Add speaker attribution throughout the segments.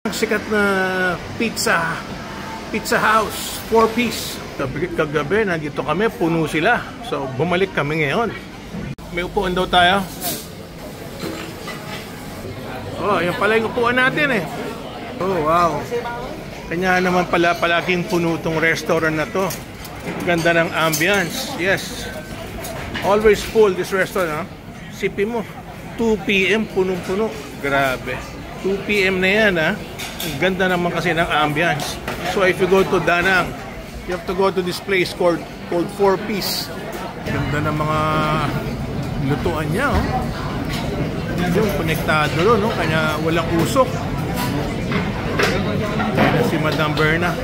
Speaker 1: Sikat na pizza house, 4-piece. Kagabi, nandito kami, puno sila. So, bumalik kami ngayon. May upuan daw tayo. Oh, yan pala yung upuan natin eh. Oh, wow. Kanya naman pala palaging puno tong restaurant na to. Ganda ng ambience. Yes. Always full this restaurant, ha? Sipin mo, 2 PM punong-puno. Grabe. 2 PM na yan, ha? Ang ganda naman kasi ng ambience. So if you go to Danang, you have to go to this place called 4-piece. Ganda ng mga lutuan niya, oh. Yung konektado ron, no? Kanya walang usok. Kaya si Madam Berna.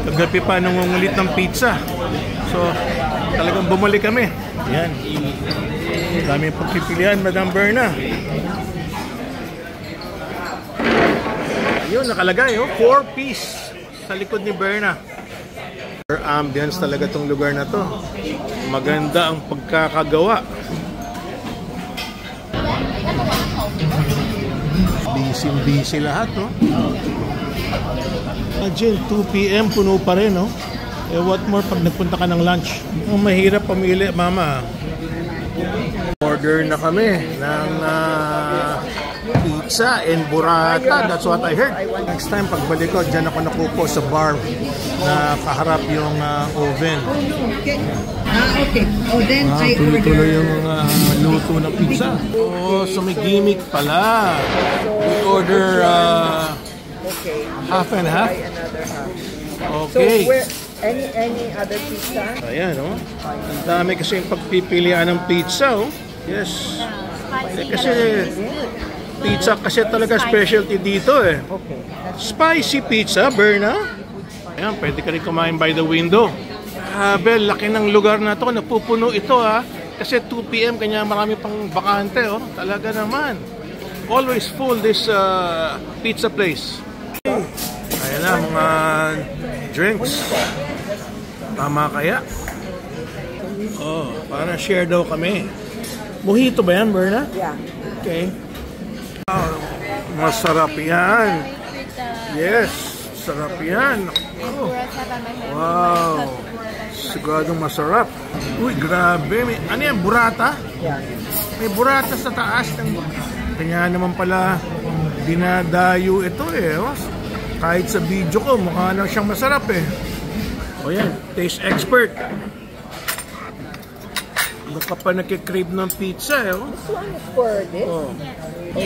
Speaker 1: Kagabi pa nangungulit ng pizza. So talagang bumalik kami. Yan. Dami pagpipilian, Madam Berna. Yun, nakalagay, oh, 4-piece sa likod ni Berna. Ambience talaga tong lugar na to. Maganda ang pagkakagawa. Busy lahat, no? Imagine, 2 PM, puno pa rin, no? Eh, what more pag nagpunta ka ng lunch? Ang mahirap pamili, mama. Order na kami ng pizza and burrata. That's what I heard. Next time, pagbalik ko, dyan ako nakupo sa bar na kaharap yung oven.
Speaker 2: Okay. Oh, then I order.
Speaker 1: Tuloy-tuloy yung luto ng pizza. Oh, so may gimmick pala. We order half and half. Okay.
Speaker 2: So, any other pizza?
Speaker 1: Ayan, oh. Ang dami kasi yung pagpipilian ng pizza, oh. Yes. Kasi pizza kasi talaga specialty dito, eh. Spicy pizza, Berna. Ayan, pwede ka rin kumain by the window. Bel, laki ng lugar na to. Napupuno ito, ha. Kasi 2 PM, kanya marami pang bakante, oh. Talaga naman. Always full this pizza place. Ayan na, mga drinks. Tama kaya? Oh, para share daw kami. Mojito ba yan, Berna?
Speaker 2: Yeah.
Speaker 1: Okay. Oh, masarap yan. Yes, sarap yan. Oh. Wow. Siguradong masarap. Uy, grabe. Ano yan, burrata?
Speaker 2: Yeah.
Speaker 1: May burrata sa taas. Kanya naman pala dinadayo ito, eh. Oh. Kahit sa video ko, mukha na siyang masarap, eh. O yan, taste expert. Baka pa nakikrave ng pizza, eh. Oh.
Speaker 2: This one is for this?
Speaker 1: Oh.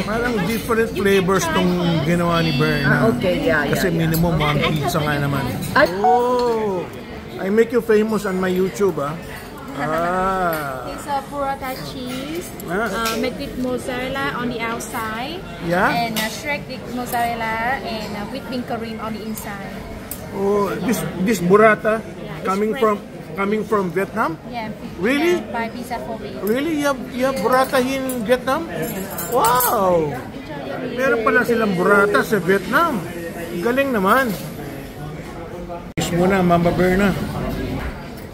Speaker 1: Parang different flavors tong ginawa ni Berna.
Speaker 2: Okay, yeah.
Speaker 1: Kasi minimum one pizza nga naman. Oh! I make you famous on my YouTube, ah.
Speaker 3: It's a burrata cheese, made with mozzarella on the outside,
Speaker 1: Yeah?
Speaker 3: and shredded mozzarella and whipping cream on the inside.
Speaker 1: Oh, this burrata
Speaker 3: Yeah,
Speaker 1: coming from Vietnam?
Speaker 3: Yeah,
Speaker 1: Really?
Speaker 3: Yeah, by Pizza for Me.
Speaker 1: Really? You have burrata in Vietnam? Wow! Meron pala silang burrata sa Vietnam. Galing naman. Cheese muna, Mama Berna.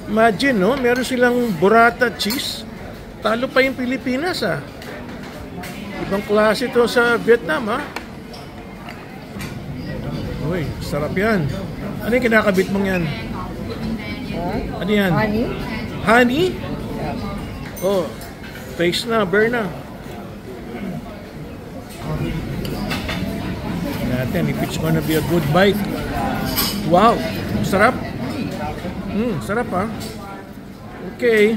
Speaker 1: Imagine, no? Meron silang burrata cheese. Talo pa yung Pilipinas, ah. Ibang klase to sa Vietnam, ah. Uy, sarap yan. Ano yung kinakabit mong yan? Ano yan?
Speaker 2: Honey?
Speaker 1: Honey? Oh, taste na, Berna. Natin, if it's gonna be a good bite. Wow, sarap. Sarap, ha? Okay.